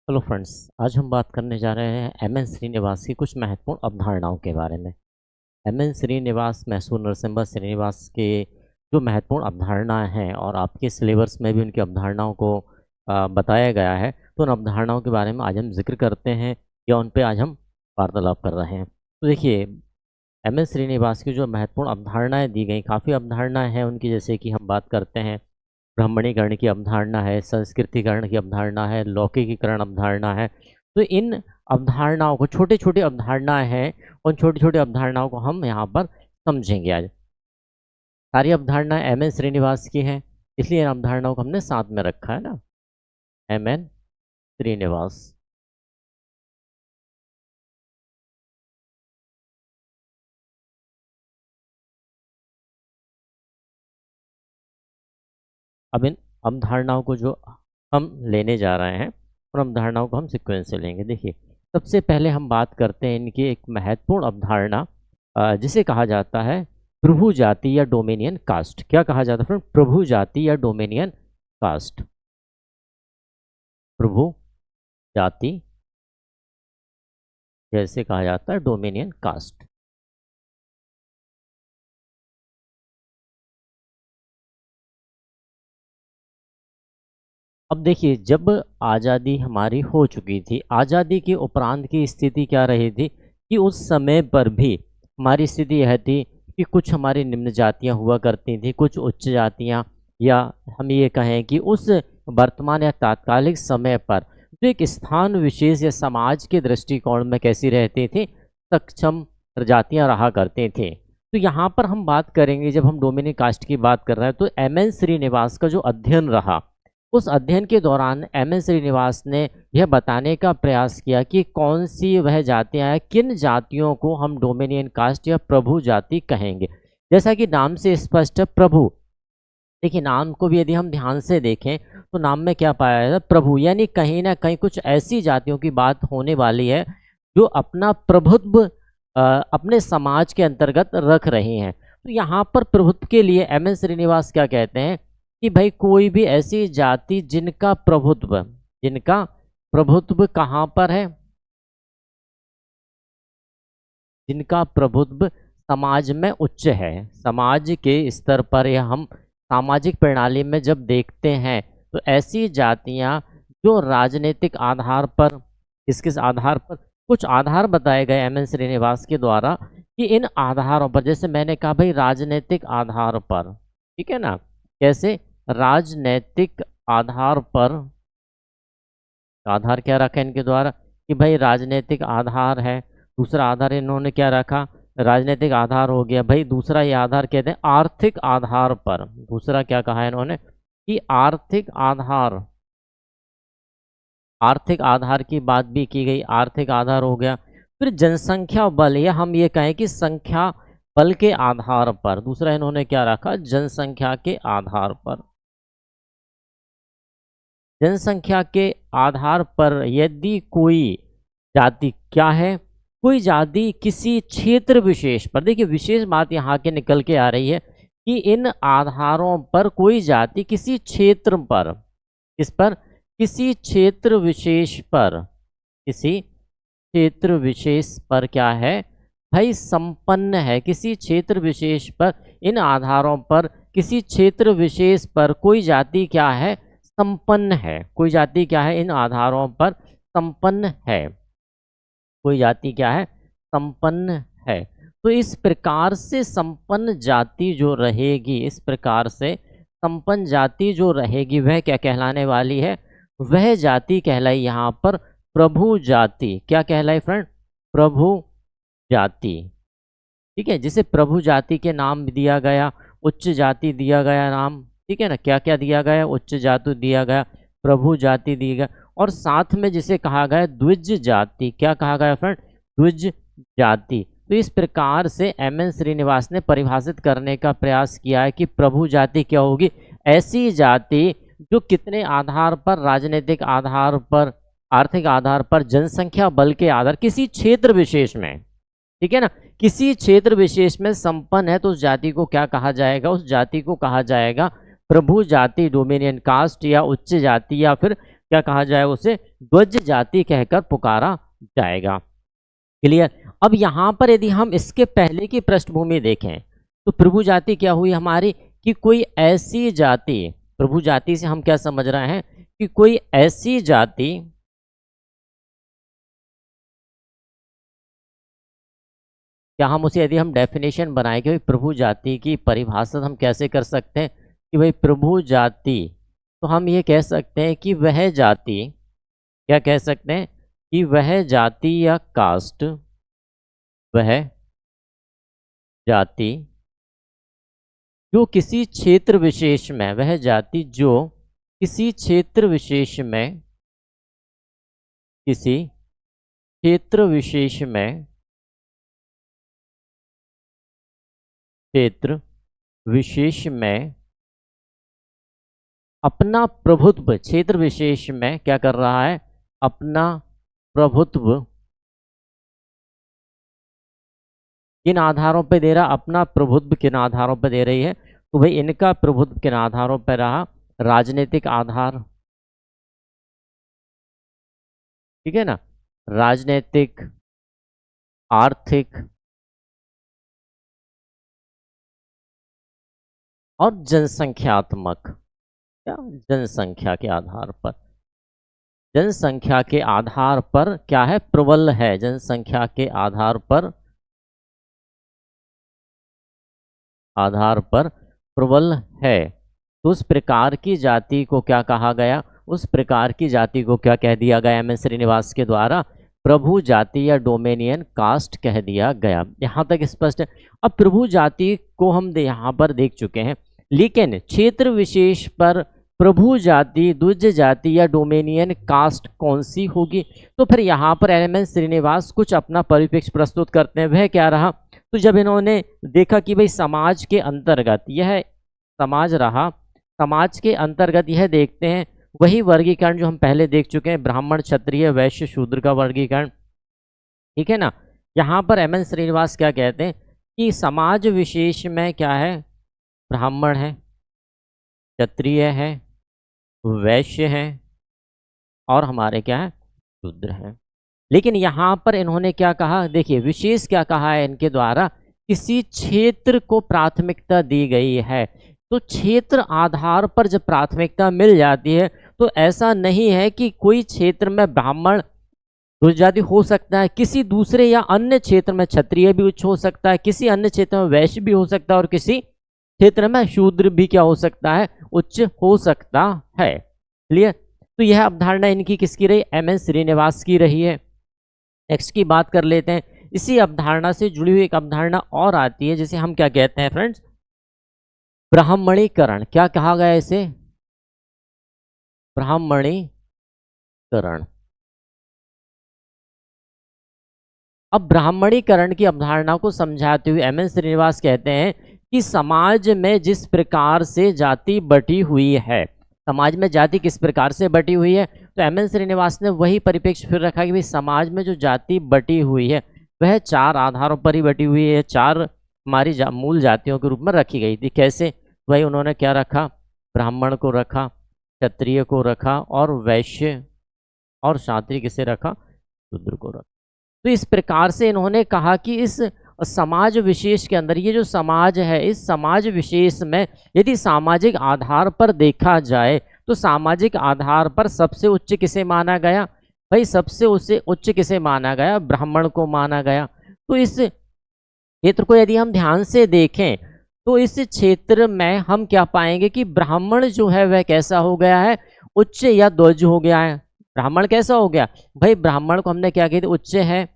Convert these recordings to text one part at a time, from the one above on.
Hello friends. आज हम बात करने जा रहे हैं एम.एन. श्रीनिवास की कुछ महत्वपूर्ण अवधारणाओं के बारे में। एम.एन. श्रीनिवास, मैसूर नरसिम्हा श्रीनिवास के जो महत्वपूर्ण अवधारणाएं हैं और आपके सिलेबस में भी उनकी अवधारणाओं को बताया गया है, तो उन अवधारणाओं के बारे में आज हम जिक्र करते हैं या उन पे आज हम वार्तालाप कर रहे हैं। तो देखिए, एम.एन. श्रीनिवास की जो महत्वपूर्ण अवधारणाएं दी गई, काफ़ी अवधारणाएं हैं उनकी, जैसे कि हम बात करते हैं ब्राह्मणीकरण की अवधारणा है, संस्कृतिकरण की अवधारणा है, लौकिकीकरण अवधारणा है। तो इन अवधारणाओं को, छोटे-छोटे अवधारणाएँ हैं, उन छोटी-छोटी अवधारणाओं को हम यहाँ पर समझेंगे आज। सारी अवधारणाएँ एम.एन. श्रीनिवास की हैं, इसलिए इन अवधारणाओं को हमने साथ में रखा है ना, एम.एन. श्रीनिवास। अब इन अवधारणाओं को जो हम लेने जा रहे हैं, उन अवधारणाओं को हम सीक्वेंस से लेंगे। देखिए, सबसे पहले हम बात करते हैं इनकी एक महत्वपूर्ण अवधारणा, जिसे कहा जाता है प्रभु जाति या डोमिनियन कास्ट। क्या कहा जाता है फ्रेंड? प्रभु जाति या डोमिनियन कास्ट। प्रभु जाति, जैसे कहा जाता है डोमिनियन कास्ट। अब देखिए, जब आज़ादी हमारी हो चुकी थी, आज़ादी के उपरांत की स्थिति क्या रही थी कि उस समय पर भी हमारी स्थिति यह थी कि कुछ हमारी निम्न जातियां हुआ करती थी, कुछ उच्च जातियां, या हम ये कहें कि उस वर्तमान या तात्कालिक समय पर जो एक स्थान विशेष या समाज के दृष्टिकोण में कैसी रहती थी, सक्षम जातियां रहा करती थी। तो यहाँ पर हम बात करेंगे, जब हम डोमिनियन कास्ट की बात कर रहे हैं, तो एम.एन. श्रीनिवास का जो अध्ययन रहा, उस अध्ययन के दौरान एम.एन. श्रीनिवास ने यह बताने का प्रयास किया कि कौन सी वह जातियां हैं, किन जातियों को हम डोमिनियन कास्ट या प्रभु जाति कहेंगे। जैसा कि नाम से स्पष्ट है, प्रभु। देखिए, नाम को भी यदि हम ध्यान से देखें तो नाम में क्या पाया जाता है? प्रभु। यानी कहीं ना कहीं कुछ ऐसी जातियों की बात होने वाली है जो अपना प्रभुत्व अपने समाज के अंतर्गत रख रही हैं। तो यहाँ पर प्रभुत्व के लिए एम.एन. श्रीनिवास क्या कहते हैं कि भाई, कोई भी ऐसी जाति जिनका प्रभुत्व कहाँ पर है, जिनका प्रभुत्व समाज में उच्च है, समाज के स्तर पर, या हम सामाजिक प्रणाली में जब देखते हैं, तो ऐसी जातियां जो राजनीतिक आधार पर, किस आधार पर, कुछ आधार बताए गए एम.एन. श्रीनिवास के द्वारा कि इन आधारों पर, जैसे मैंने कहा भाई, राजनीतिक आधार पर, ठीक है ना, कैसे राजनैतिक आधार पर, आधार क्या रखा इनके द्वारा कि भाई राजनीतिक आधार है। दूसरा आधार इन्होंने क्या रखा? राजनीतिक आधार हो गया भाई। दूसरा ये आधार कहते हैं आर्थिक आधार पर। दूसरा क्या कहा इन्होंने कि आर्थिक आधार, आर्थिक आधार की बात भी की गई, आर्थिक आधार हो गया। फिर जनसंख्या बल, या हम ये कहें कि संख्या बल के आधार पर। दूसरा इन्होंने क्या रखा? जनसंख्या के आधार पर। जनसंख्या के आधार पर यदि कोई जाति क्या है, कोई जाति किसी क्षेत्र विशेष पर, देखिए विशेष बात यहाँ के निकल के आ रही है कि इन आधारों पर कोई जाति किसी क्षेत्र पर, किस पर? किसी क्षेत्र विशेष पर, किसी क्षेत्र विशेष पर क्या है भाई? संपन्न है। किसी क्षेत्र विशेष पर, इन आधारों पर किसी क्षेत्र विशेष पर कोई जाति क्या है? संपन्न है। कोई जाति क्या है? इन आधारों पर संपन्न है। कोई जाति क्या है? संपन्न है। तो इस प्रकार से संपन्न जाति जो रहेगी, इस प्रकार से संपन्न जाति जो रहेगी, वह क्या कहलाने वाली है? वह जाति कहलाई यहाँ पर प्रभु जाति। क्या कहलाई फ्रेंड? प्रभु जाति। ठीक है, जिसे प्रभु जाति के नाम दिया गया, उच्च जाति दिया गया नाम, ठीक है ना। क्या क्या दिया गया? उच्च जाति दिया गया, प्रभु जाति दिया गया, और साथ में जिसे कहा गया द्विज जाति। क्या कहा गया फ्रेंड? द्विज जाति। तो इस प्रकार से एम.एन. श्रीनिवास ने परिभाषित करने का प्रयास किया है कि प्रभु जाति क्या होगी? ऐसी जाति जो कितने आधार पर? राजनीतिक आधार पर, आर्थिक आधार पर, जनसंख्या बल के आधार, किसी क्षेत्र विशेष में, ठीक है ना, किसी क्षेत्र विशेष में संपन्न है, तो उस जाति को क्या कहा जाएगा? उस जाति को कहा जाएगा प्रभु जाति, डोमिनियन कास्ट, या उच्च जाति, या फिर क्या कहा जाए, उसे ध्वज जाति कहकर पुकारा जाएगा। क्लियर। अब यहाँ पर यदि हम इसके पहले की पृष्ठभूमि देखें तो प्रभु जाति क्या हुई हमारी, कि कोई ऐसी जाति, प्रभु जाति से हम क्या समझ रहे हैं कि कोई ऐसी जाति क्या हम उसे, यदि हम डेफिनेशन बनाए कि भाई प्रभु जाति की परिभाषा हम कैसे कर सकते हैं कि भाई प्रभु जाति, तो हम ये कह सकते हैं कि वह जाति, क्या कह सकते हैं कि वह जाति या कास्ट, वह जाति जो किसी क्षेत्र विशेष में, वह जाति जो किसी क्षेत्र विशेष में, किसी क्षेत्र विशेष में, क्षेत्र विशेष में अपना प्रभुत्व, क्षेत्र विशेष में क्या कर रहा है, अपना प्रभुत्व किन आधारों पर दे रहा, अपना प्रभुत्व किन आधारों पर दे रही है, तो भाई इनका प्रभुत्व किन आधारों पर रहा, राजनीतिक आधार, ठीक है ना, राजनीतिक, आर्थिक और जनसंख्यात्मक, क्या, जनसंख्या के आधार पर, जनसंख्या के आधार पर क्या है, प्रबल है, जनसंख्या के आधार पर प्रबल है। तो उस प्रकार की जाति को क्या कहा गया, उस प्रकार की जाति को क्या कह दिया गया एम एन श्रीनिवास के द्वारा, प्रभु जाति या डोमेनियन कास्ट कह दिया गया। यहाँ तक स्पष्ट है। अब प्रभु जाति को हम यहाँ पर देख चुके हैं, लेकिन क्षेत्र विशेष पर प्रभु जाति, द्विज जाति या डोमेनियन कास्ट कौन सी होगी, तो फिर यहाँ पर एम एन श्रीनिवास कुछ अपना परिप्रेक्ष्य प्रस्तुत करते हैं। वह क्या रहा, तो जब इन्होंने देखा कि भाई समाज के अंतर्गत यह समाज रहा, समाज के अंतर्गत यह देखते हैं वही वर्गीकरण जो हम पहले देख चुके हैं, ब्राह्मण, क्षत्रिय, वैश्य, शूद्र का वर्गीकरण, ठीक है ना। यहाँ पर एम एन श्रीनिवास क्या कहते हैं कि समाज विशेष में क्या है, ब्राह्मण है, क्षत्रिय है, वैश्य है और हमारे क्या है, शूद्र है। लेकिन यहाँ पर इन्होंने क्या कहा, देखिए विशेष क्या कहा है इनके द्वारा, किसी क्षेत्र को प्राथमिकता दी गई है। तो क्षेत्र आधार पर जब प्राथमिकता मिल जाती है तो ऐसा नहीं है कि कोई क्षेत्र में ब्राह्मण द्विज जाति हो सकता है, किसी दूसरे या अन्य क्षेत्र में क्षत्रिय भी उच्च हो सकता है, किसी अन्य क्षेत्र में वैश्य भी हो सकता है और किसी क्षेत्र में शूद्र भी क्या हो सकता है, उच्च हो सकता है। क्लियर। तो यह अवधारणा इनकी किसकी रही, एम एन श्रीनिवास की रही है। नेक्स्ट की बात कर लेते हैं। इसी अवधारणा से जुड़ी हुई एक अवधारणा और आती है जिसे हम क्या कहते हैं फ्रेंड्स, ब्राह्मणीकरण। क्या कहा गया इसे, ब्राह्मणीकरण। अब ब्राह्मणीकरण की अवधारणा को समझाते हुए एम एन श्रीनिवास कहते हैं कि समाज में जिस प्रकार से जाति बटी हुई है, समाज में जाति किस प्रकार से बटी हुई है, तो एम एन श्रीनिवास ने वही परिप्रेक्ष्य फिर रखा कि भाई समाज में जो जाति बटी हुई है वह चार आधारों पर ही बटी हुई है, चार हमारी मूल जातियों के रूप में रखी गई थी। कैसे, वही उन्होंने क्या रखा, ब्राह्मण को रखा, क्षत्रिय को रखा और वैश्य और शात्री किसे रखा, शूद्र को रखा। तो इस प्रकार से इन्होंने कहा कि इस समाज विशेष के अंदर, ये जो समाज है, इस समाज विशेष में यदि सामाजिक आधार पर देखा जाए तो सामाजिक आधार पर सबसे उच्च किसे माना गया, भाई सबसे उच्च किसे माना गया, ब्राह्मण को माना गया। तो इस क्षेत्र को यदि हम ध्यान से देखें तो इस क्षेत्र में हम क्या पाएंगे कि ब्राह्मण जो है वह कैसा हो गया है, उच्च या ध्वज हो गया है। ब्राह्मण कैसा हो गया, भाई ब्राह्मण को हमने क्या कह दिया, उच्च है,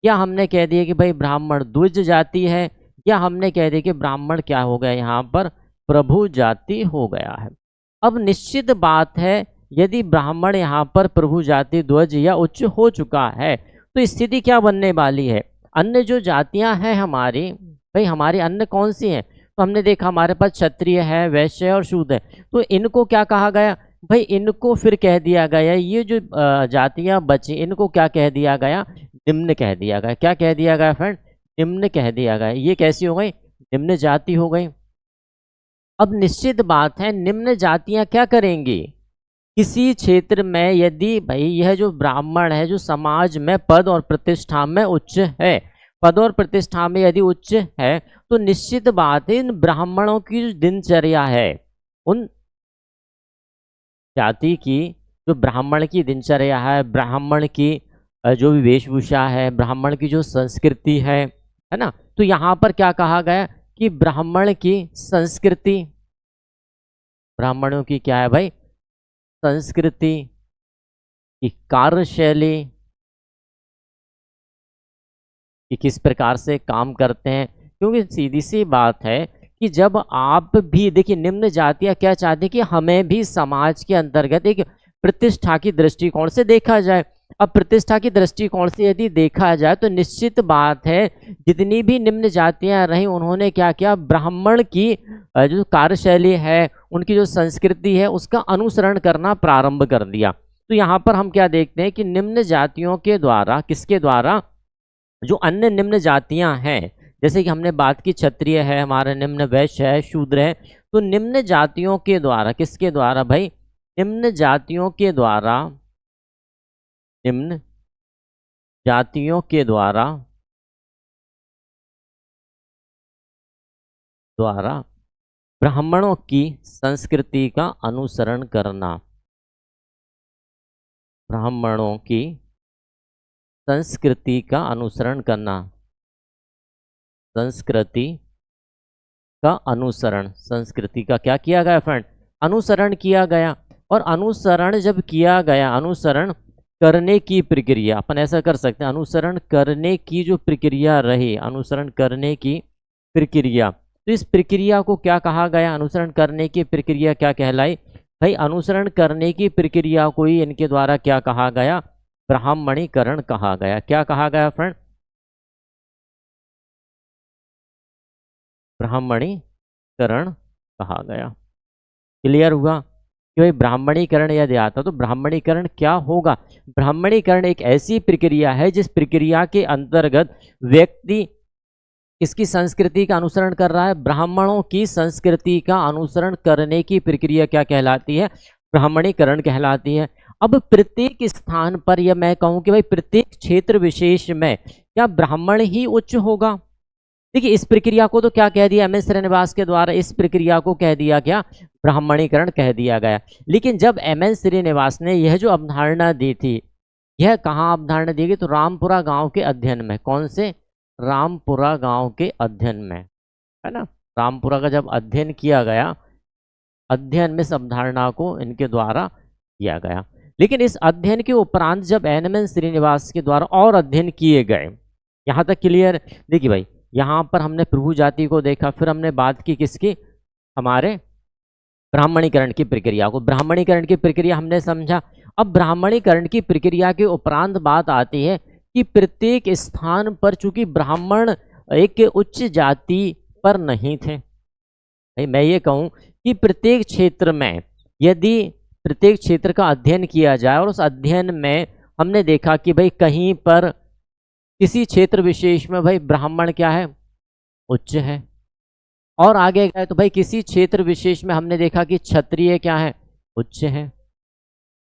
या हमने कह दिया कि भाई ब्राह्मण द्विज जाति है, या हमने कह दिया कि ब्राह्मण क्या हो गया, यहाँ पर प्रभु जाति हो गया है। अब निश्चित बात है यदि ब्राह्मण यहाँ पर प्रभु जाति, ध्वज या उच्च हो चुका है तो स्थिति क्या बनने वाली है, अन्य जो जातियाँ हैं हमारी, भाई हमारी अन्य कौन सी हैं, तो हमने देखा हमारे पास क्षत्रिय है, वैश्य और शूद्र है, तो इनको क्या कहा गया, भाई इनको फिर कह दिया गया, ये जो जातियाँ बची इनको क्या कह दिया गया, निम्न कह दिया गया। क्या कह दिया गया फ्रेंड, निम्न कह दिया गया। ये कैसी हो गई, निम्न जाति हो गई। अब निश्चित बात है निम्न जातियां क्या करेंगी, किसी क्षेत्र में यदि भाई यह जो ब्राह्मण है जो समाज में पद और प्रतिष्ठा में उच्च है, पद और प्रतिष्ठा में यदि उच्च है, तो निश्चित बात है इन ब्राह्मणों की जो दिनचर्या है, उन जाति की जो ब्राह्मण की दिनचर्या है, ब्राह्मण की जो भी वेशभूषा है, ब्राह्मण की जो संस्कृति है ना, तो यहाँ पर क्या कहा गया कि ब्राह्मण की संस्कृति, ब्राह्मणों की क्या है भाई, संस्कृति की कार्यशैली, कि किस प्रकार से काम करते हैं। क्योंकि सीधी सी बात है कि जब आप भी देखिए, निम्न जातियां क्या चाहती कि हमें भी समाज के अंतर्गत एक प्रतिष्ठा की दृष्टिकोण से देखा जाए। अब प्रतिष्ठा की दृष्टिकोण से यदि देखा जाए तो निश्चित बात है जितनी भी निम्न जातियां रही उन्होंने क्या किया, ब्राह्मण की जो कार्यशैली है, उनकी जो संस्कृति है, उसका अनुसरण करना प्रारंभ कर दिया। तो यहाँ पर हम क्या देखते हैं कि निम्न जातियों के द्वारा, किसके द्वारा, जो अन्य निम्न जातियां हैं, जैसे कि हमने बात की क्षत्रिय है, हमारा निम्न वैश्य है, शूद्र है, तो निम्न जातियों के द्वारा, किसके द्वारा भाई, निम्न जातियों के द्वारा, निम्न जातियों के द्वारा ब्राह्मणों की संस्कृति का अनुसरण करना, ब्राह्मणों की संस्कृति का अनुसरण करना, संस्कृति का अनुसरण, संस्कृति का क्या किया गया फ्रेंड, अनुसरण किया गया। और अनुसरण जब किया गया, अनुसरण करने की प्रक्रिया, अपन ऐसा कर सकते हैं, अनुसरण करने की जो प्रक्रिया रही, अनुसरण करने की प्रक्रिया, तो इस प्रक्रिया को क्या कहा गया, अनुसरण करने की प्रक्रिया क्या कहलाई भाई, अनुसरण करने की प्रक्रिया को ही इनके द्वारा क्या कहा गया, ब्राह्मणीकरण कहा गया। क्या कहा गया फ्रेंड, ब्राह्मणीकरण कहा गया। क्लियर हुआ कि भाई ब्राह्मणीकरण यदि आता तो ब्राह्मणीकरण क्या होगा, ब्राह्मणीकरण एक ऐसी प्रक्रिया है जिस प्रक्रिया के अंतर्गत व्यक्ति इसकी संस्कृति का अनुसरण कर रहा है, ब्राह्मणों की संस्कृति का अनुसरण करने की प्रक्रिया क्या कहलाती है, ब्राह्मणीकरण कहलाती है। अब प्रत्येक स्थान पर यह मैं कहूं कि भाई प्रत्येक क्षेत्र विशेष में क्या ब्राह्मण ही उच्च होगा। देखिए इस प्रक्रिया को तो क्या कह दिया एम एस श्रीनिवास के द्वारा, इस प्रक्रिया को कह दिया क्या, ब्राह्मणीकरण कह दिया गया। लेकिन जब एम एस श्रीनिवास ने यह जो अवधारणा दी थी, यह कहाँ अवधारणा दी गई, तो रामपुरा गांव के अध्ययन में। कौन से, रामपुरा गांव के अध्ययन में, है ना, रामपुरा का जब अध्ययन किया गया, अध्ययन में इस अवधारणा को इनके द्वारा किया गया। लेकिन इस अध्ययन के उपरांत जब एन एम श्रीनिवास के द्वारा और अध्ययन किए गए, यहाँ तक क्लियर। देखिए भाई यहाँ पर हमने प्रभु जाति को देखा, फिर हमने बात की किसकी, हमारे ब्राह्मणीकरण की प्रक्रिया को, ब्राह्मणीकरण की प्रक्रिया हमने समझा। अब ब्राह्मणीकरण की प्रक्रिया के उपरांत बात आती है कि प्रत्येक स्थान पर चूंकि ब्राह्मण एक उच्च जाति पर नहीं थे, भाई मैं ये कहूँ कि प्रत्येक क्षेत्र में यदि प्रत्येक क्षेत्र का अध्ययन किया जाए और उस अध्ययन में हमने देखा कि भाई कहीं पर किसी क्षेत्र विशेष में भाई ब्राह्मण क्या है, उच्च है, और आगे गए तो भाई किसी क्षेत्र विशेष में हमने देखा कि क्षत्रिय क्या है, उच्च है,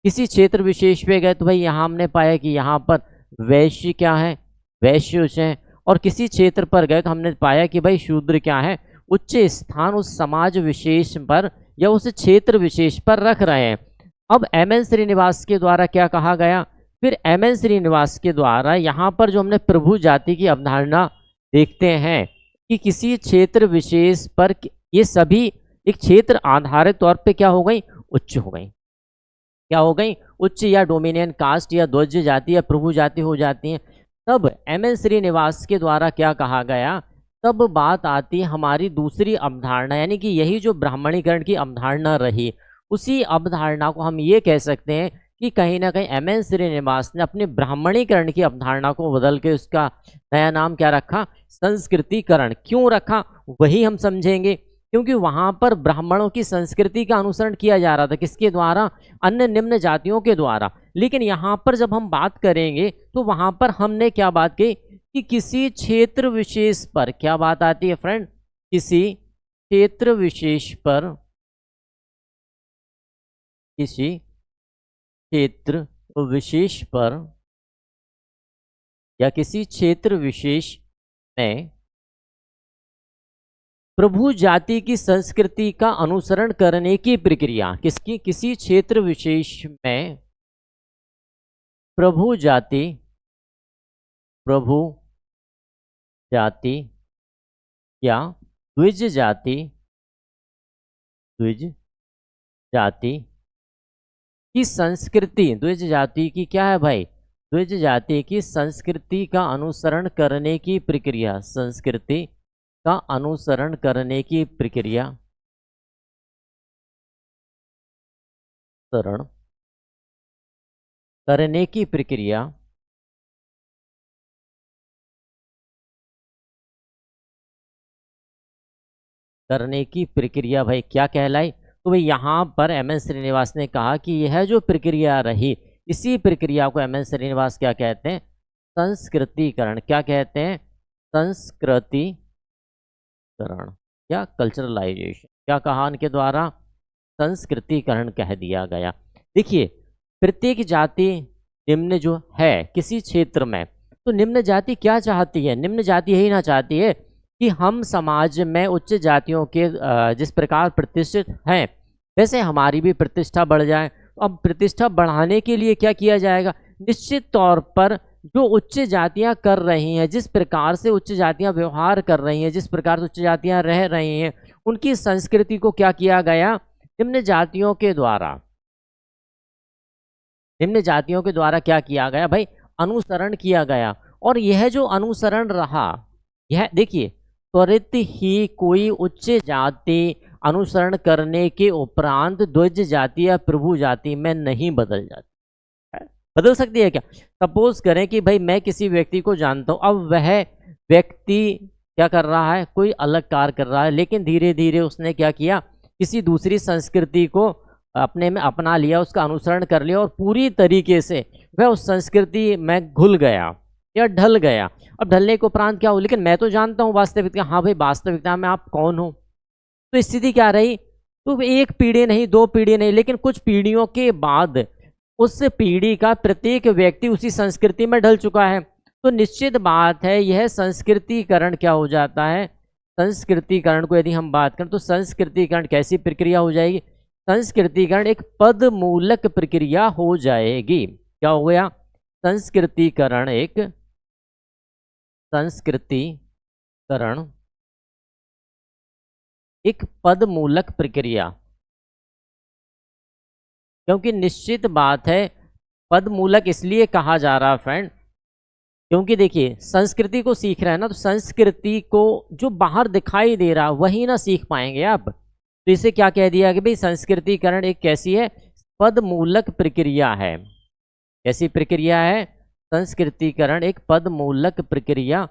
किसी क्षेत्र विशेष पे गए तो भाई यहाँ हमने पाया कि यहाँ पर वैश्य क्या है, वैश्य उच्च है, और किसी क्षेत्र पर गए तो हमने पाया कि भाई शूद्र क्या है, उच्च स्थान उस समाज विशेष पर या उस क्षेत्र विशेष पर रख रहे हैं। अब एम एन श्रीनिवास के द्वारा क्या कहा गया, फिर एम एन श्रीनिवास के द्वारा यहाँ पर जो हमने प्रभु जाति की अवधारणा देखते हैं कि किसी क्षेत्र विशेष पर ये सभी एक क्षेत्र आधारित तौर पे क्या हो गई, उच्च हो गई, क्या हो गई, उच्च या डोमिनियन कास्ट या ध्वज जाति या प्रभु जाति हो जाती है। तब एम एन श्रीनिवास के द्वारा क्या कहा गया, तब बात आती हमारी दूसरी अवधारणा, यानी कि यही जो ब्राह्मणीकरण की अवधारणा रही, उसी अवधारणा को हम ये कह सकते हैं कि कहीं ना कहीं एम एन श्रीनिवास ने अपने ब्राह्मणीकरण की अवधारणा को बदल के उसका नया नाम क्या रखा, संस्कृतिकरण। क्यों रखा वही हम समझेंगे, क्योंकि वहां पर ब्राह्मणों की संस्कृति का अनुसरण किया जा रहा था, किसके द्वारा, अन्य निम्न जातियों के द्वारा। लेकिन यहाँ पर जब हम बात करेंगे तो वहां पर हमने क्या बात की कि किसी क्षेत्र विशेष पर क्या बात आती है फ्रेंड, किसी क्षेत्र विशेष पर, किसी क्षेत्र विशेष पर या किसी क्षेत्र विशेष में प्रभु जाति की संस्कृति का अनुसरण करने की प्रक्रिया, किसकी? किसी क्षेत्र विशेष में प्रभु जाति या द्विज जाति की संस्कृति, द्विज जाति की क्या है भाई? द्विज जाति की संस्कृति का अनुसरण करने की प्रक्रिया, संस्कृति का अनुसरण करने की प्रक्रिया, करने की प्रक्रिया भाई क्या कहलाई? तो भाई यहाँ पर एम एन श्रीनिवास ने कहा कि यह जो प्रक्रिया रही, इसी प्रक्रिया को एम एन श्रीनिवास क्या कहते हैं? संस्कृतिकरण। क्या कहते हैं? संस्कृतिकरण या कल्चरलाइजेशन। क्या कहा इनके द्वारा? संस्कृतिकरण कह दिया गया। देखिए, प्रत्येक जाति निम्न जो है किसी क्षेत्र में, तो निम्न जाति क्या चाहती है? निम्न जाति यही ना चाहती है कि हम समाज में उच्च जातियों के जिस प्रकार प्रतिष्ठित हैं वैसे हमारी भी प्रतिष्ठा बढ़ जाए। अब प्रतिष्ठा बढ़ाने के लिए क्या किया जाएगा? निश्चित तौर पर जो उच्च जातियां कर रही हैं, जिस प्रकार से उच्च जातियां व्यवहार कर रही हैं, जिस प्रकार से उच्च जातियां रह रही हैं, उनकी संस्कृति को क्या किया गया? निम्न जातियों के द्वारा क्या किया गया भाई? अनुसरण किया गया। और यह जो अनुसरण रहा, यह देखिए, त्वरित ही कोई उच्च जाति अनुसरण करने के उपरांत द्विज जाति या प्रभु जाति में नहीं बदल जाती। बदल सकती है क्या? सपोज करें कि भाई मैं किसी व्यक्ति को जानता हूं, अब वह व्यक्ति क्या कर रहा है? कोई अलग कार्य कर रहा है, लेकिन धीरे धीरे उसने क्या किया? किसी दूसरी संस्कृति को अपने में अपना लिया, उसका अनुसरण कर लिया और पूरी तरीके से वह उस संस्कृति में घुल गया या ढल गया। अब ढलने के उपरांत क्या हो? लेकिन मैं तो जानता हूँ वास्तविकता। हाँ भाई, वास्तविकता में आप कौन हो? तो स्थिति क्या रही? तो एक पीढ़ी नहीं, दो पीढ़ी नहीं, लेकिन कुछ पीढ़ियों के बाद उस पीढ़ी का प्रत्येक व्यक्ति उसी संस्कृति में ढल चुका है। तो निश्चित बात है, यह संस्कृतिकरण क्या हो जाता है? संस्कृतिकरण को यदि हम बात करें तो संस्कृतिकरण कैसी प्रक्रिया हो जाएगी? संस्कृतिकरण एक पद मूलक प्रक्रिया हो जाएगी। क्या हो गया? संस्कृतिकरण एक पद मूलक प्रक्रिया। क्योंकि निश्चित बात है, पद मूलक इसलिए कहा जा रहा है फ्रेंड, क्योंकि देखिए संस्कृति को सीख रहे हैं ना, तो संस्कृति को जो बाहर दिखाई दे रहा वही ना सीख पाएंगे आप। तो इसे क्या कह दिया कि भाई संस्कृतिकरण एक कैसी है? पद मूलक प्रक्रिया है। कैसी प्रक्रिया है? संस्कृतिकरण एक पद मूलक प्रक्रिया।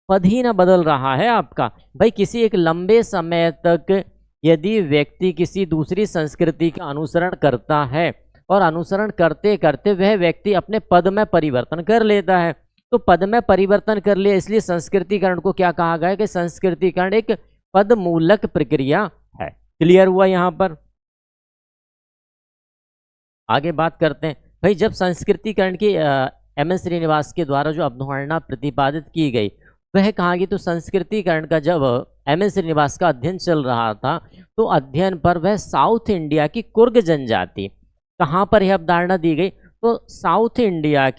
पद ही ना बदल रहा है आपका। भाई किसी एक लंबे समय तक यदि व्यक्ति किसी दूसरी संस्कृति का अनुसरण करता है और अनुसरण करते करते वह व्यक्ति अपने पद में परिवर्तन कर लेता है, तो पद में परिवर्तन कर लिया, इसलिए संस्कृतिकरण को क्या कहा गया? कि संस्कृतिकरण एक पद मूलक प्रक्रिया है। क्लियर हुआ यहाँ पर? आगे बात करते हैं। भाई जब संस्कृतिकरण की एम एन श्रीनिवास के द्वारा जो अवधारणा प्रतिपादित की गई वह कहाँ की? तो संस्कृतिकरण का जब एम एन श्रीनिवास का अध्ययन चल रहा था, तो अध्ययन पर वह साउथ इंडिया की कुर्ग जनजाति, कहाँ पर यह अवधारणा दी गई? तो साउथ इंडिया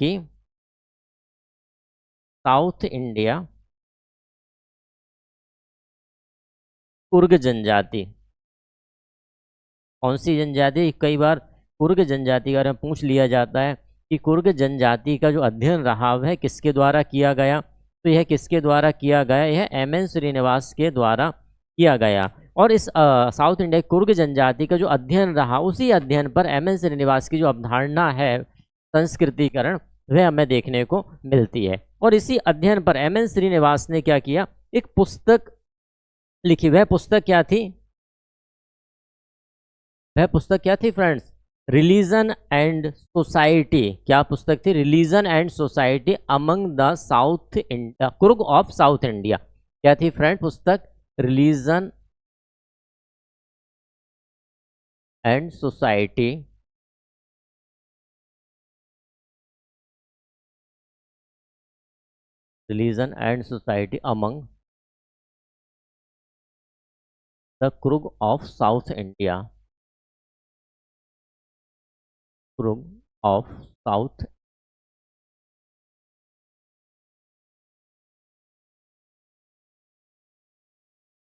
कुर्ग जनजाति। कौन सी जनजाति? कई बार कुर्ग जनजाति के बारे में पूछ लिया जाता है कि कुर्ग जनजाति का जो अध्ययन रहा वह किसके द्वारा किया गया? तो यह किसके द्वारा किया गया? यह एम एन श्रीनिवास के द्वारा किया गया। और इस साउथ इंडिया कुर्ग जनजाति का जो अध्ययन रहा, उसी अध्ययन पर एम एन श्रीनिवास की जो अवधारणा है संस्कृतिकरण, वह हमें देखने को मिलती है। और इसी अध्ययन पर एम एन श्रीनिवास ने क्या किया? एक पुस्तक लिखी। वह पुस्तक क्या थी? वह पुस्तक क्या थी फ्रेंड्स? Religion and society. क्या पुस्तक थी? Religion and society among the south India, Coorg of south India. क्या थी फ्रेंड पुस्तक? Religion and society religion and society among the Krug of South India. Krug of South.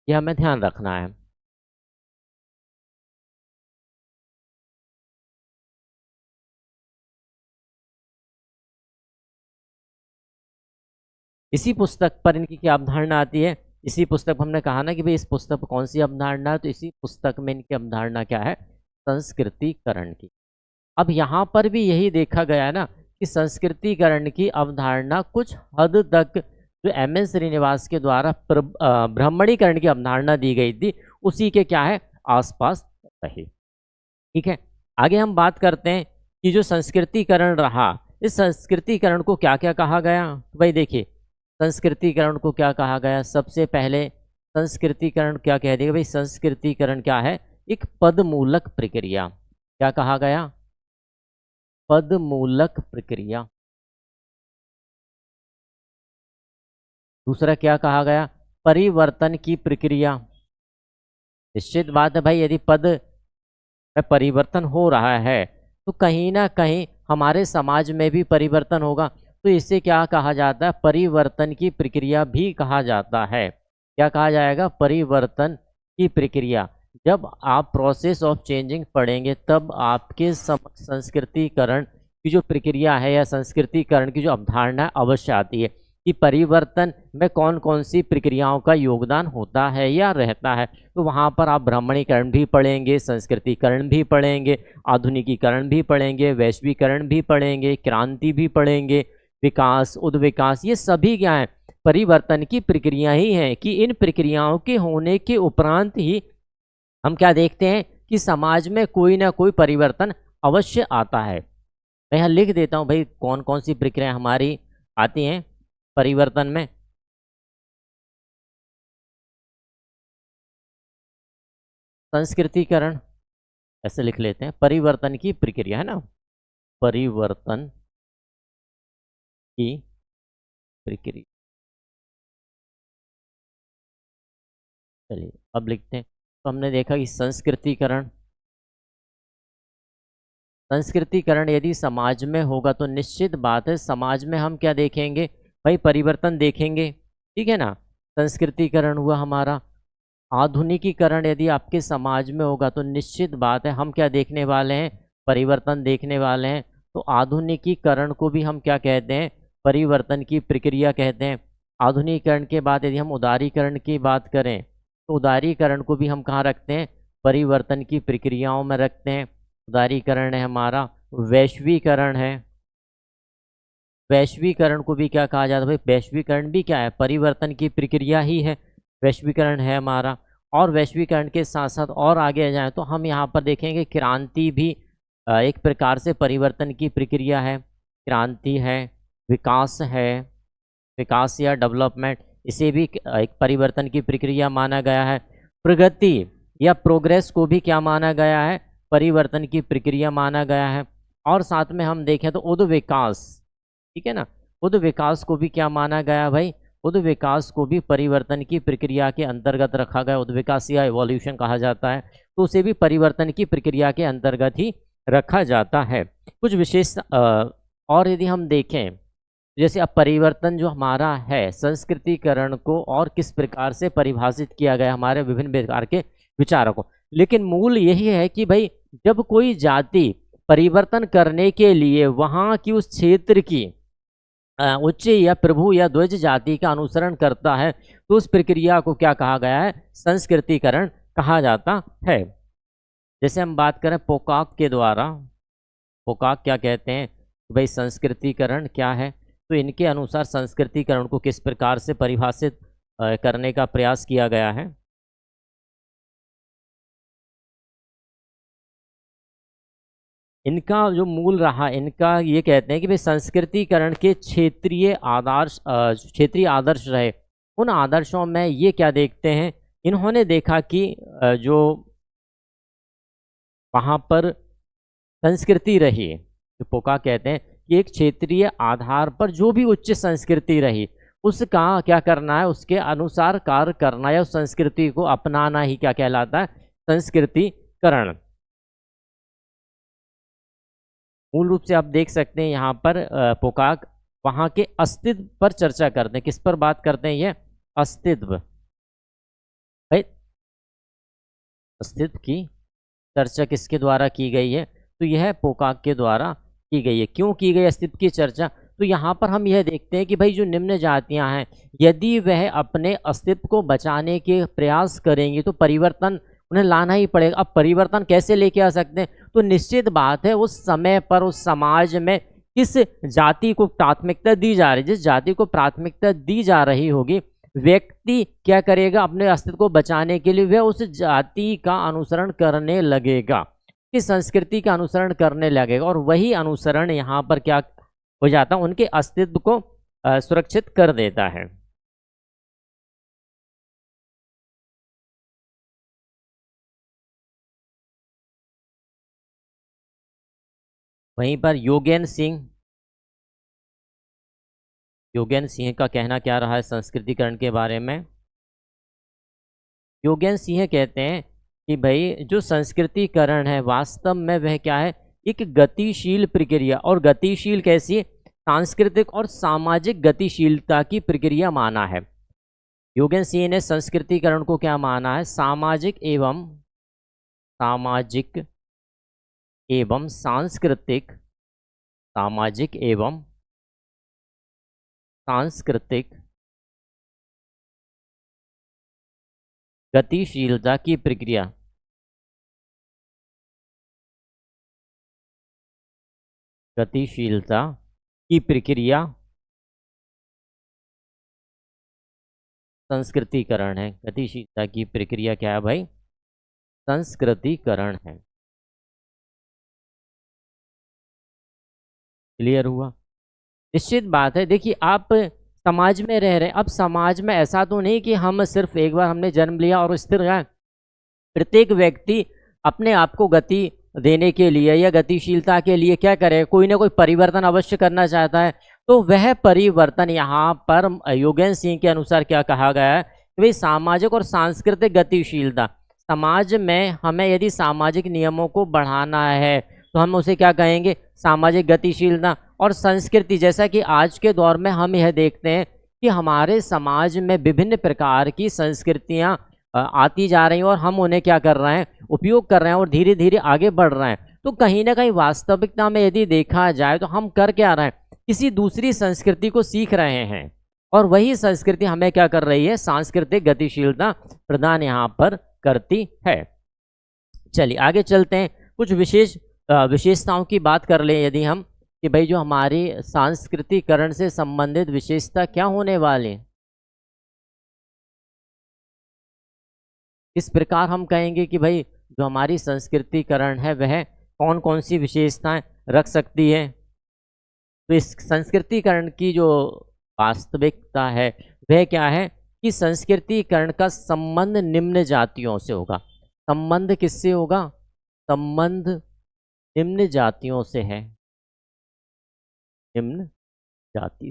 यह हमें ध्यान रखना है। इसी पुस्तक पर इनकी क्या अवधारणा आती है? इसी पुस्तक में हमने कहा ना कि भाई इस पुस्तक पर कौन सी अवधारणा है, तो इसी पुस्तक में इनकी अवधारणा क्या है? संस्कृतिकरण की। अब यहाँ पर भी यही देखा गया है ना कि संस्कृतिकरण की अवधारणा कुछ हद तक जो एम.एन. श्रीनिवास के द्वारा ब्राह्मणीकरण की अवधारणा दी गई थी उसी के क्या है आसपास रही। ठीक है, आगे हम बात करते हैं कि जो संस्कृतिकरण रहा, इस संस्कृतिकरण को क्या क्या कहा गया। तो भाई देखिए, संस्कृतिकरण को क्या कहा गया? सबसे पहले संस्कृतिकरण क्या कह देगा भाई? संस्कृतिकरण क्या है? एक पदमूलक प्रक्रिया। क्या कहा गया? पदमूलक प्रक्रिया। दूसरा क्या कहा गया? परिवर्तन की प्रक्रिया। निश्चित बात है भाई, यदि पद में परिवर्तन हो रहा है तो कहीं ना कहीं हमारे समाज में भी परिवर्तन होगा, तो इसे क्या कहा जाता है? परिवर्तन की प्रक्रिया भी कहा जाता है। क्या कहा जाएगा? परिवर्तन की प्रक्रिया। जब आप प्रोसेस ऑफ चेंजिंग पढ़ेंगे तब आपके संस्कृतिकरण की जो प्रक्रिया है या संस्कृतिकरण की जो अवधारणा अवश्य आती है कि परिवर्तन में कौन कौन सी प्रक्रियाओं का योगदान होता है या रहता है। तो वहाँ पर आप ब्राह्मणीकरण भी पढ़ेंगे, संस्कृतिकरण भी पढ़ेंगे, आधुनिकीकरण भी पढ़ेंगे, वैश्वीकरण भी पढ़ेंगे, क्रांति भी पढ़ेंगे, विकास, उद्विकास, ये सभी क्या है? परिवर्तन की प्रक्रिया ही है कि इन प्रक्रियाओं के होने के उपरांत ही हम क्या देखते हैं कि समाज में कोई ना कोई परिवर्तन अवश्य आता है। मैं यहाँ लिख देता हूँ भाई कौन कौन सी प्रक्रिया हमारी आती हैं परिवर्तन में। संस्कृतिकरण ऐसे लिख लेते हैं, परिवर्तन की प्रक्रिया है ना, परिवर्तन की प्रक्रिया। चलिए अब लिखते हैं। तो हमने देखा कि संस्कृतिकरण, संस्कृतिकरण यदि समाज में होगा तो निश्चित बात है समाज में हम क्या देखेंगे भाई? परिवर्तन देखेंगे। ठीक है ना, संस्कृतिकरण हुआ हमारा। आधुनिकीकरण यदि आपके समाज में होगा तो निश्चित बात है हम क्या देखने वाले हैं? परिवर्तन देखने वाले हैं। तो आधुनिकीकरण को भी हम क्या कहते हैं? परिवर्तन की प्रक्रिया कहते हैं। आधुनिकीकरण के बाद यदि हम उदारीकरण की बात करें तो उदारीकरण को भी हम कहाँ रखते हैं? परिवर्तन की प्रक्रियाओं में रखते हैं। उदारीकरण है हमारा। वैश्वीकरण है, वैश्वीकरण को भी क्या कहा जाता है भाई? वैश्वीकरण भी क्या है? परिवर्तन की प्रक्रिया ही है, वैश्वीकरण है हमारा। और वैश्वीकरण के साथ साथ और आगे जाएं तो हम यहाँ पर देखेंगे क्रांति भी एक प्रकार से परिवर्तन की प्रक्रिया है। क्रांति है, विकास है, विकास या डेवलपमेंट, इसे भी एक परिवर्तन की प्रक्रिया माना गया है। प्रगति या प्रोग्रेस को भी क्या माना गया है? परिवर्तन की प्रक्रिया माना गया है। और साथ में हम देखें तो उद्विकास, ठीक है ना, उद्विकास को भी क्या माना गया भाई? उद्विकास को भी परिवर्तन की प्रक्रिया के अंतर्गत रखा गया। उद्विकास या एवोल्यूशन कहा जाता है, तो उसे भी परिवर्तन की प्रक्रिया के अंतर्गत ही रखा जाता है। कुछ विशेष और यदि हम देखें जैसे अब परिवर्तन जो हमारा है, संस्कृतिकरण को और किस प्रकार से परिभाषित किया गया हमारे विभिन्न प्रकार के विचारों को, लेकिन मूल यही है कि भाई जब कोई जाति परिवर्तन करने के लिए वहाँ की उस क्षेत्र की उच्च या प्रभु या ध्वज जाति का अनुसरण करता है तो उस प्रक्रिया को क्या कहा गया है? संस्कृतिकरण कहा जाता है। जैसे हम बात करें पोकाक के द्वारा, पोकाक क्या कहते हैं भाई? संस्कृतिकरण क्या है? तो इनके अनुसार संस्कृतिकरण को किस प्रकार से परिभाषित करने का प्रयास किया गया है? इनका जो मूल रहा, इनका ये कहते हैं कि भाई संस्कृतिकरण के क्षेत्रीय आदर्श, क्षेत्रीय आदर्श रहे। उन आदर्शों में ये क्या देखते हैं? इन्होंने देखा कि जो वहाँ पर संस्कृति रही, जो पोका कहते हैं कि एक क्षेत्रीय आधार पर जो भी उच्च संस्कृति रही उसका क्या करना है, उसके अनुसार कार्य करना या उस संस्कृति को अपनाना ही क्या कहलाता है, संस्कृतिकरण। मूल रूप से आप देख सकते हैं यहाँ पर पोकाक वहाँ के अस्तित्व पर चर्चा करते हैं। किस पर बात करते हैं, ये अस्तित्व, भाई अस्तित्व की चर्चा किसके द्वारा की गई है, तो यह पोकाक के द्वारा की गई है। क्यों की गई अस्तित्व की चर्चा, तो यहाँ पर हम यह देखते हैं कि भाई जो निम्न जातियाँ हैं, यदि वह अपने अस्तित्व को बचाने के प्रयास करेंगी तो परिवर्तन उन्हें लाना ही पड़ेगा। अब परिवर्तन कैसे लेके आ सकते हैं, तो निश्चित बात है उस समय पर उस समाज में किस जाति को प्राथमिकता दी जा रही है, जिस जाति को प्राथमिकता दी जा रही होगी, व्यक्ति क्या करेगा, अपने अस्तित्व को बचाने के लिए वह उस जाति का अनुसरण करने लगेगा, कि संस्कृति का अनुसरण करने लगेगा, और वही अनुसरण यहाँ पर क्या हो जाता है, उनके अस्तित्व को सुरक्षित कर देता है। वहीं पर योगेन सिंह का कहना क्या रहा है संस्कृतिकरण के बारे में। योगेन सिंह कहते हैं कि भाई जो संस्कृतिकरण है वास्तव में वह क्या है, एक गतिशील प्रक्रिया, और गतिशील कैसी, सांस्कृतिक और सामाजिक गतिशीलता की प्रक्रिया माना है। योगेन सिंह ने संस्कृतिकरण को क्या माना है, सामाजिक एवं सांस्कृतिक, सामाजिक एवं सांस्कृतिक गतिशीलता की प्रक्रिया, गतिशीलता की प्रक्रिया संस्कृतिकरण है। गतिशीलता की प्रक्रिया क्या है भाई, संस्कृतिकरण है। क्लियर हुआ। निश्चित बात है, देखिए आप समाज में रह रहे हैं, अब समाज में ऐसा तो नहीं कि हम सिर्फ एक बार हमने जन्म लिया और स्थिर रहे। प्रत्येक व्यक्ति अपने आप को गति देने के लिए या गतिशीलता के लिए क्या करे, कोई ना कोई परिवर्तन अवश्य करना चाहता है। तो वह परिवर्तन यहाँ पर योगेन सिंह के अनुसार क्या कहा गया है कि भाई सामाजिक और सांस्कृतिक गतिशीलता, समाज में हमें यदि सामाजिक नियमों को बढ़ाना है तो हम उसे क्या कहेंगे, सामाजिक गतिशीलता। और संस्कृति, जैसा कि आज के दौर में हम यह देखते हैं कि हमारे समाज में विभिन्न प्रकार की संस्कृतियाँ आती जा रही हैं और हम उन्हें क्या कर रहे हैं, उपयोग कर रहे हैं और धीरे धीरे आगे बढ़ रहे हैं। तो कहीं ना कहीं वास्तविकता में यदि देखा जाए तो हम कर क्या रहे हैं, किसी दूसरी संस्कृति को सीख रहे हैं, और वही संस्कृति हमें क्या कर रही है, सांस्कृतिक गतिशीलता प्रदान यहाँ पर करती है। चलिए आगे चलते हैं, कुछ विशेषताओं की बात कर ले यदि हम, कि भाई जो हमारी सांस्कृतिकरण से संबंधित विशेषता क्या होने वाली, इस प्रकार हम कहेंगे कि भाई जो हमारी संस्कृतिकरण है वह कौन कौन सी विशेषताएं रख सकती है। तो इस संस्कृतिकरण की जो वास्तविकता है वह क्या है कि संस्कृतिकरण का संबंध निम्न जातियों से होगा। संबंध किससे होगा, संबंध निम्न जातियों से है, निम्न जाति।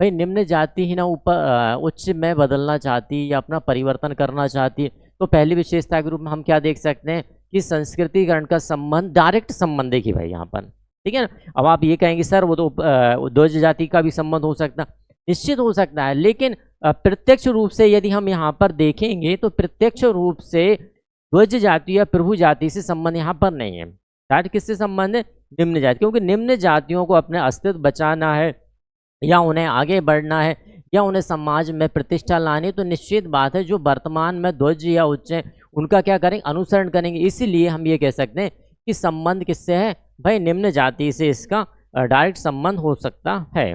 भाई निम्न जाति ही ना ऊपर उच्च में बदलना चाहती या अपना परिवर्तन करना चाहती, तो पहली विशेषता के रूप में हम क्या देख सकते हैं कि संस्कृतिकरण का संबंध डायरेक्ट संबंध है कि भाई यहाँ पर, ठीक है ना। अब आप ये कहेंगे सर वो तो ध्वज जाति का भी संबंध हो सकता, निश्चित हो सकता है, लेकिन प्रत्यक्ष रूप से यदि हम यहाँ पर देखेंगे तो प्रत्यक्ष रूप से ध्वज जाति या प्रभु जाति से संबंध यहाँ पर नहीं है। डायरेक्ट किससे संबंध है, निम्न जाति, क्योंकि निम्न जातियों को अपने अस्तित्व बचाना है या उन्हें आगे बढ़ना है या उन्हें समाज में प्रतिष्ठा लानी, तो निश्चित बात है जो वर्तमान में ध्वज या उच्च हैं उनका क्या करेंगे, अनुसरण करेंगे। इसीलिए हम ये कह सकते हैं कि संबंध किससे है, भाई निम्न जाति से इसका डायरेक्ट संबंध हो सकता है।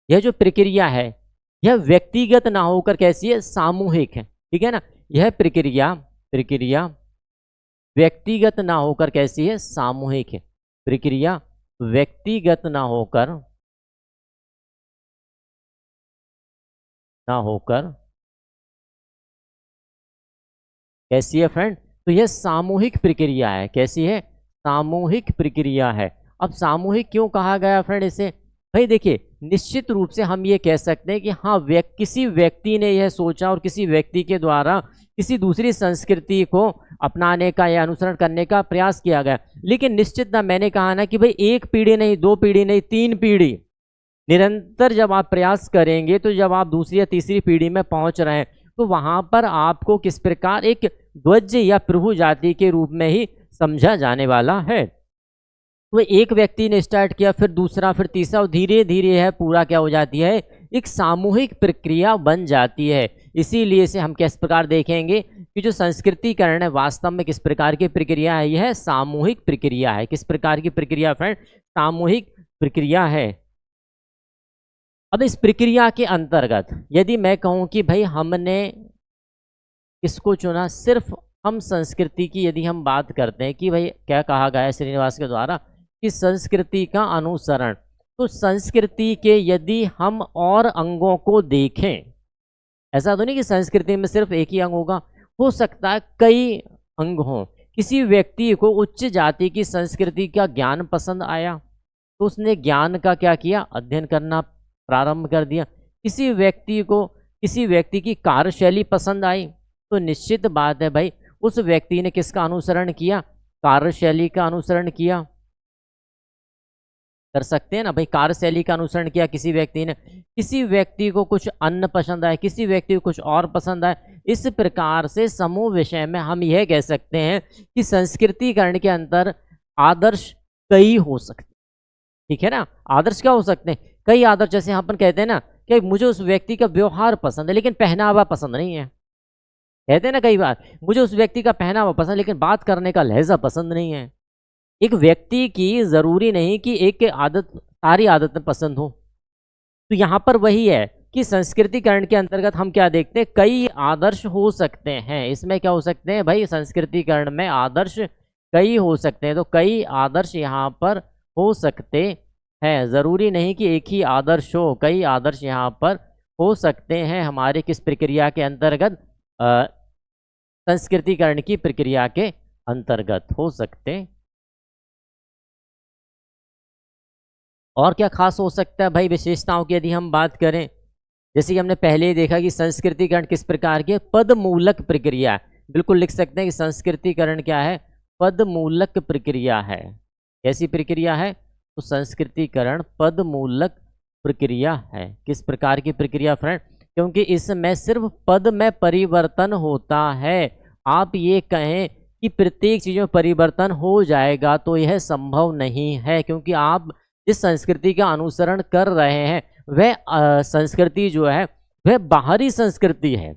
यह जो प्रक्रिया है यह व्यक्तिगत ना होकर कैसी है, सामूहिक है, ठीक है ना। यह प्रक्रिया व्यक्तिगत ना होकर कैसी है, सामूहिक है। प्रक्रिया व्यक्तिगत ना होकर कैसी है फ्रेंड, तो यह सामूहिक प्रक्रिया है। कैसी है, सामूहिक प्रक्रिया है। अब सामूहिक क्यों कहा गया फ्रेंड इसे? भाई देखिए, निश्चित रूप से हम ये कह सकते हैं कि हाँ, किसी व्यक्ति ने यह सोचा और किसी व्यक्ति के द्वारा किसी दूसरी संस्कृति को अपनाने का या अनुसरण करने का प्रयास किया गया। लेकिन निश्चित ना, मैंने कहा ना कि भाई एक पीढ़ी नहीं, दो पीढ़ी नहीं, 3 पीढ़ी निरंतर जब आप प्रयास करेंगे, तो जब आप दूसरी या तीसरी पीढ़ी में पहुंच रहे हैं, तो वहां पर आपको किस प्रकार एक ध्वज या प्रभु जाति के रूप में ही समझा जाने वाला है। तो एक व्यक्ति ने स्टार्ट किया, फिर दूसरा, फिर तीसरा, और धीरे धीरे है पूरा क्या हो जाती है, एक सामूहिक प्रक्रिया बन जाती है। इसीलिए से हम किस प्रकार देखेंगे कि जो संस्कृतिकरण है वास्तव में किस प्रकार की प्रक्रिया है, यह सामूहिक प्रक्रिया है। किस प्रकार की प्रक्रिया फ्रेंड? सामूहिक प्रक्रिया है। अब इस प्रक्रिया के अंतर्गत यदि मैं कहूं कि भाई हमने किसको चुना, सिर्फ हम संस्कृति की यदि हम बात करते हैं कि भाई क्या कहा गया है श्रीनिवास के द्वारा कि संस्कृति का अनुसरण, तो संस्कृति के यदि हम और अंगों को देखें, ऐसा तो नहीं कि संस्कृति में सिर्फ एक ही अंग होगा, हो सकता है कई अंग हों। किसी व्यक्ति को उच्च जाति की संस्कृति का ज्ञान पसंद आया, तो उसने ज्ञान का क्या किया, अध्ययन करना प्रारंभ कर दिया। किसी व्यक्ति की कार्यशैली पसंद आई, तो निश्चित बात है भाई उस व्यक्ति ने किसका अनुसरण किया, कार्यशैली का अनुसरण किया। कर सकते हैं ना भाई, कार्यशैली का अनुसरण किया किसी व्यक्ति ने। किसी व्यक्ति को कुछ अन्न पसंद आए, किसी व्यक्ति को कुछ और पसंद आए। इस प्रकार से समूह विषय में हम यह कह सकते हैं कि संस्कृतिकरण के अंदर आदर्श कई हो सकते, ठीक है ना। आदर्श क्या हो सकते हैं, कई आदर्श। जैसे अपन कहते हैं ना कि मुझे उस व्यक्ति का व्यवहार पसंद है लेकिन पहनावा पसंद नहीं है। कहते हैं ना कई बार, मुझे उस व्यक्ति का पहनावा पसंद है लेकिन बात करने का लहजा पसंद नहीं है। एक व्यक्ति की जरूरी नहीं कि एक आदत सारी आदतें पसंद हो। तो यहाँ पर वही है कि संस्कृतिकरण के अंतर्गत हम क्या देखते हैं, कई आदर्श हो सकते हैं। इसमें क्या हो सकते हैं भाई, संस्कृतिकरण में आदर्श कई हो सकते हैं। तो कई आदर्श यहाँ पर हो सकते हैं, जरूरी नहीं कि एक ही आदर्श हो, कई आदर्श यहाँ पर हो सकते हैं हमारे किस प्रक्रिया के अंतर्गत, संस्कृतिकरण की प्रक्रिया के अंतर्गत हो सकते। और क्या खास हो सकता है भाई विशेषताओं की यदि हम बात करें, जैसे कि हमने पहले ही देखा कि संस्कृतिकरण किस प्रकार की पदमूलक प्रक्रिया, बिल्कुल लिख सकते हैं कि संस्कृतिकरण क्या है, पदमूलक प्रक्रिया है। कैसी प्रक्रिया है, तो संस्कृतिकरण पदमूलक प्रक्रिया है। किस प्रकार की प्रक्रिया फ्रेंड, क्योंकि इसमें सिर्फ पद में परिवर्तन होता है। आप ये कहें कि प्रत्येक चीज में परिवर्तन हो जाएगा तो यह संभव नहीं है, क्योंकि आप जिस संस्कृति का अनुसरण कर रहे हैं वह संस्कृति जो है वह बाहरी संस्कृति है।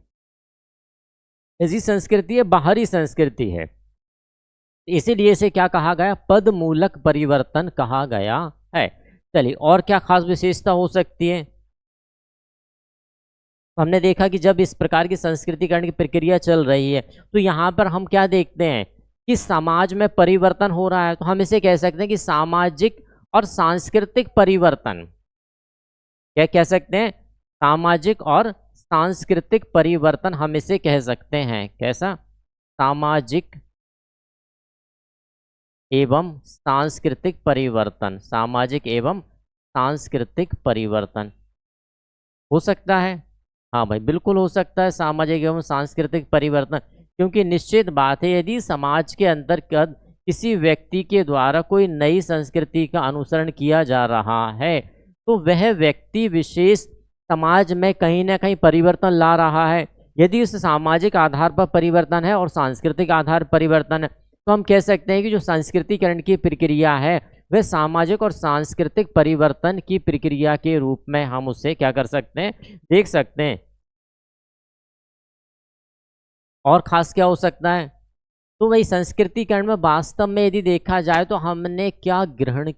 ऐसी संस्कृति है, बाहरी संस्कृति है। इसीलिए इसे क्या कहा गया, पदमूलक परिवर्तन कहा गया है। चलिए, और क्या खास विशेषता हो सकती है। हमने देखा कि जब इस प्रकार की संस्कृतिकरण की प्रक्रिया चल रही है तो यहाँ पर हम क्या देखते हैं कि समाज में परिवर्तन हो रहा है। तो हम इसे कह सकते हैं कि सामाजिक और सांस्कृतिक परिवर्तन, क्या कह सकते हैं, सामाजिक और सांस्कृतिक परिवर्तन हम इसे कह सकते हैं। कैसा, सामाजिक एवं सांस्कृतिक परिवर्तन, सामाजिक एवं सांस्कृतिक परिवर्तन हो सकता है। हाँ भाई, बिल्कुल हो सकता है सामाजिक एवं सांस्कृतिक परिवर्तन, क्योंकि निश्चित बात है यदि समाज के अंतर्गत किसी व्यक्ति के द्वारा कोई नई संस्कृति का अनुसरण किया जा रहा है तो वह व्यक्ति विशेष समाज में कहीं ना कहीं परिवर्तन ला रहा है। यदि उस सामाजिक आधार पर परिवर्तन है और सांस्कृतिक आधार परिवर्तन है तो हम कह सकते हैं कि जो संस्कृतिकरण की प्रक्रिया है वह सामाजिक और सांस्कृतिक परिवर्तन की प्रक्रिया के रूप में हम उसे क्या कर सकते हैं, देख सकते हैं। और खास क्या हो सकता है, तो वही संस्कृतिकरण में वास्तव में यदि देखा जाए तो हमने क्या ग्रहण,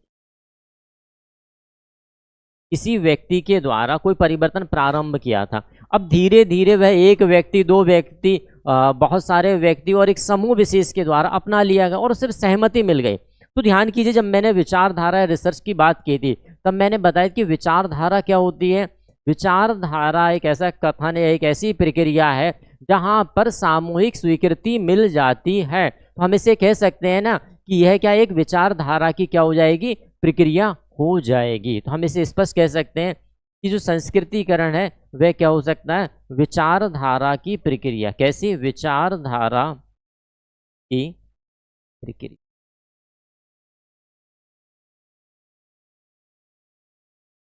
किसी व्यक्ति के द्वारा कोई परिवर्तन प्रारंभ किया था, अब धीरे धीरे वह एक व्यक्ति, दो व्यक्ति, बहुत सारे व्यक्ति और एक समूह विशेष के द्वारा अपना लिया गया और सिर्फ सहमति मिल गई। तो ध्यान कीजिए, जब मैंने विचारधारा रिसर्च की बात की थी तब मैंने बताया कि विचारधारा क्या होती है। विचारधारा एक ऐसा कथन है, एक ऐसी प्रक्रिया है जहां पर सामूहिक स्वीकृति मिल जाती है। तो हम इसे कह सकते हैं ना कि यह क्या एक विचारधारा की क्या हो जाएगी, प्रक्रिया हो जाएगी। तो हम इसे स्पष्ट कह सकते हैं कि जो संस्कृतिकरण है वह क्या हो सकता है, विचारधारा की प्रक्रिया। कैसी, विचारधारा की प्रक्रिया।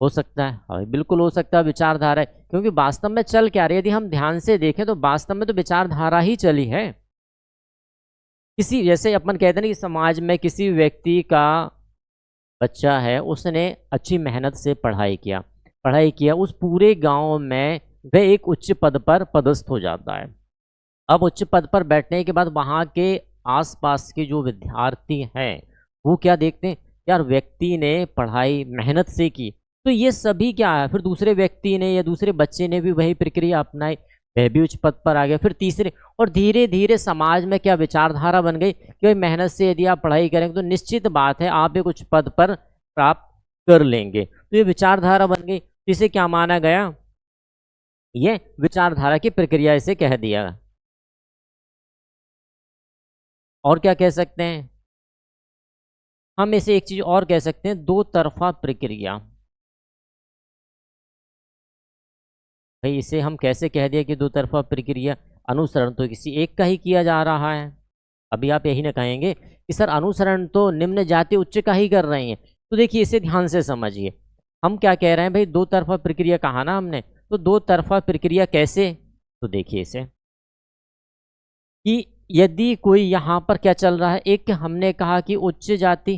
हो सकता है, हाँ बिल्कुल हो सकता है विचारधारा है, क्योंकि वास्तव में चल क्या रही है, यदि हम ध्यान से देखें तो वास्तव में तो विचारधारा ही चली है। किसी, जैसे अपन कहते हैं ना कि समाज में किसी व्यक्ति का बच्चा है, उसने अच्छी मेहनत से पढ़ाई किया, उस पूरे गांव में वह एक उच्च पद पर पदस्थ हो जाता है। अब उच्च पद पर बैठने के बाद वहाँ के आसपास के जो विद्यार्थी हैं वो क्या देखते हैं, यार व्यक्ति ने पढ़ाई मेहनत से की, तो ये सभी क्या है, फिर दूसरे व्यक्ति ने या दूसरे बच्चे ने भी वही प्रक्रिया अपनाई, वह भी उच्च पद पर आ गया, फिर तीसरे, और धीरे धीरे समाज में क्या विचारधारा बन गई कि भाई मेहनत से यदि आप पढ़ाई करेंगे तो निश्चित बात है आप एक उच्च पद पर प्राप्त कर लेंगे। तो ये विचारधारा बन गई, इसे क्या माना गया, ये विचारधारा की प्रक्रिया इसे कह दिया। और क्या कह सकते हैं, हम इसे एक चीज और कह सकते हैं, दो तरफा प्रक्रिया। भाई इसे हम कैसे कह दिया कि दो तरफा प्रक्रिया, अनुसरण तो किसी एक का ही किया जा रहा है। अभी आप यही ना कहेंगे कि सर अनुसरण तो निम्न जाति उच्च का ही कर रहे हैं, तो देखिए इसे ध्यान से समझिए, हम क्या कह रहे हैं भाई, दो तरफा प्रक्रिया कहा ना हमने, तो दो तरफा प्रक्रिया कैसे, तो देखिए इसे कि यदि कोई यहाँ पर क्या चल रहा है, एक हमने कहा कि उच्च जाति,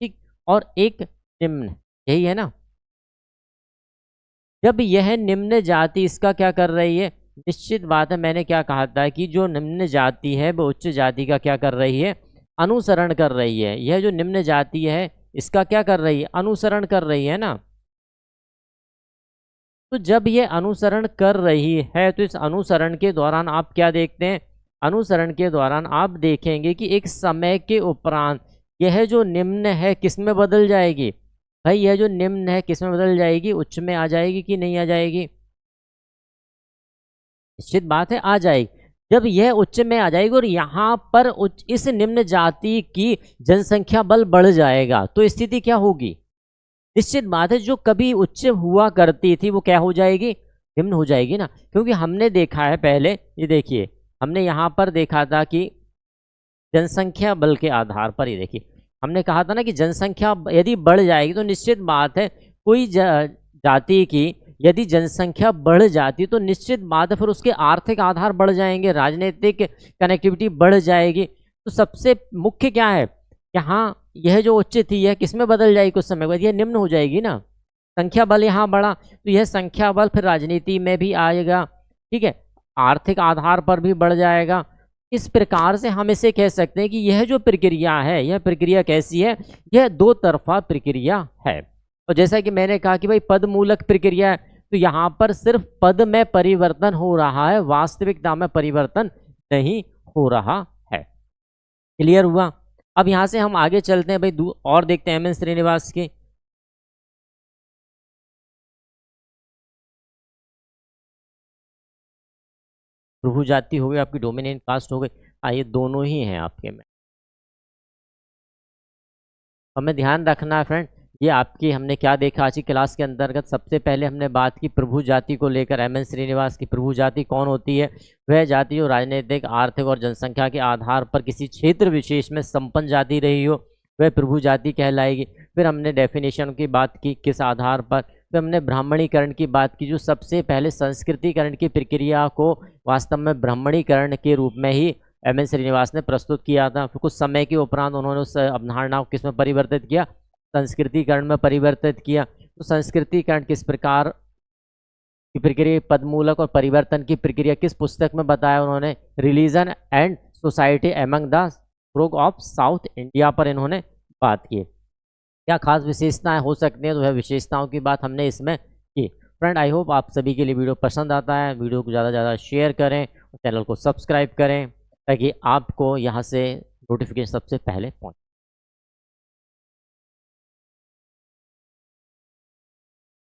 ठीक, और एक निम्न, यही है ना। जब यह निम्न जाति इसका क्या कर रही है, निश्चित बात है, मैंने क्या कहा था कि जो निम्न जाति है वो उच्च जाति का क्या कर रही है, अनुसरण कर रही है। यह जो निम्न जाति है इसका क्या कर रही है, अनुसरण कर रही है ना। तो जब ये अनुसरण कर रही है तो इस अनुसरण के दौरान आप क्या देखते हैं, अनुसरण के दौरान आप देखेंगे कि एक समय के उपरांत यह जो निम्न है किस में बदल जाएगी, भाई यह जो निम्न है किस में बदल जाएगी, उच्च में आ जाएगी कि नहीं आ जाएगी, निश्चित बात है आ जाएगी। जब यह उच्च में आ जाएगी और यहाँ पर इस निम्न जाति की जनसंख्या बल बढ़ जाएगा तो स्थिति क्या होगी, निश्चित बात है जो कभी उच्च हुआ करती थी वो क्या हो जाएगी, निम्न हो जाएगी ना। क्योंकि हमने देखा है पहले, ये देखिए हमने यहाँ पर देखा था कि जनसंख्या बल के आधार पर, ये देखिए हमने कहा था ना कि जनसंख्या यदि बढ़ जाएगी तो निश्चित बात है कोई जाति की यदि जनसंख्या बढ़ जाती तो निश्चित बात है फिर उसके आर्थिक आधार बढ़ जाएंगे, राजनीतिक कनेक्टिविटी बढ़ जाएगी। तो सबसे मुख्य क्या है, यहाँ यह जो उच्च थी यह किस में बदल जाएगी, कुछ समय बाद यह निम्न हो जाएगी ना। संख्या बल यहाँ बढ़ा तो यह संख्या बल फिर राजनीति में भी आएगा, ठीक है, आर्थिक आधार पर भी बढ़ जाएगा। इस प्रकार से हम इसे कह सकते हैं कि यह जो प्रक्रिया है यह प्रक्रिया कैसी है, यह दो तरफा प्रक्रिया है। और जैसा कि मैंने कहा कि भाई पद मूलक प्रक्रिया है, तो यहाँ पर सिर्फ पद में परिवर्तन हो रहा है, वास्तविकता में परिवर्तन नहीं हो रहा है। क्लियर हुआ। अब यहाँ से हम आगे चलते हैं भाई और देखते हैं एम एन श्रीनिवास के। प्रभु जाति हो गई आपकी, डोमिनेंट कास्ट हो गई, ये दोनों ही हैं आपके में। हमें ध्यान रखना है फ्रेंड, ये आपकी हमने क्या देखा आज की क्लास के अंतर्गत, सबसे पहले हमने बात की प्रभु जाति को लेकर एम एन श्रीनिवास की। प्रभु जाति कौन होती है, वह जाति जो राजनीतिक, आर्थिक और जनसंख्या के आधार पर किसी क्षेत्र विशेष में संपन्न जाति रही हो वह प्रभु जाति कहलाएगी। फिर हमने डेफिनेशन की बात की किस आधार पर, फिर हमने ब्राह्मणीकरण की बात की, जो सबसे पहले संस्कृतिकरण की प्रक्रिया को वास्तव में ब्राह्मणीकरण के रूप में ही एम एन श्रीनिवास ने प्रस्तुत किया था। फिर कुछ समय के उपरांत उन्होंने उस अवधारणा को किस में परिवर्तित किया, संस्कृतिकरण में परिवर्तित किया। तो संस्कृतिकरण किस प्रकार की प्रक्रिया, पदमूलक और परिवर्तन की प्रक्रिया किस पुस्तक में बताया उन्होंने, religion and society among the group of south India पर इन्होंने बात की। क्या खास विशेषताएं हो सकती हैं, तो वह विशेषताओं की बात हमने इसमें की। फ्रेंड आई होप आप सभी के लिए वीडियो पसंद आता है, वीडियो को ज़्यादा से ज़्यादा शेयर करें और चैनल को सब्सक्राइब करें ताकि आपको यहाँ से नोटिफिकेशन सबसे पहले पहुँचे।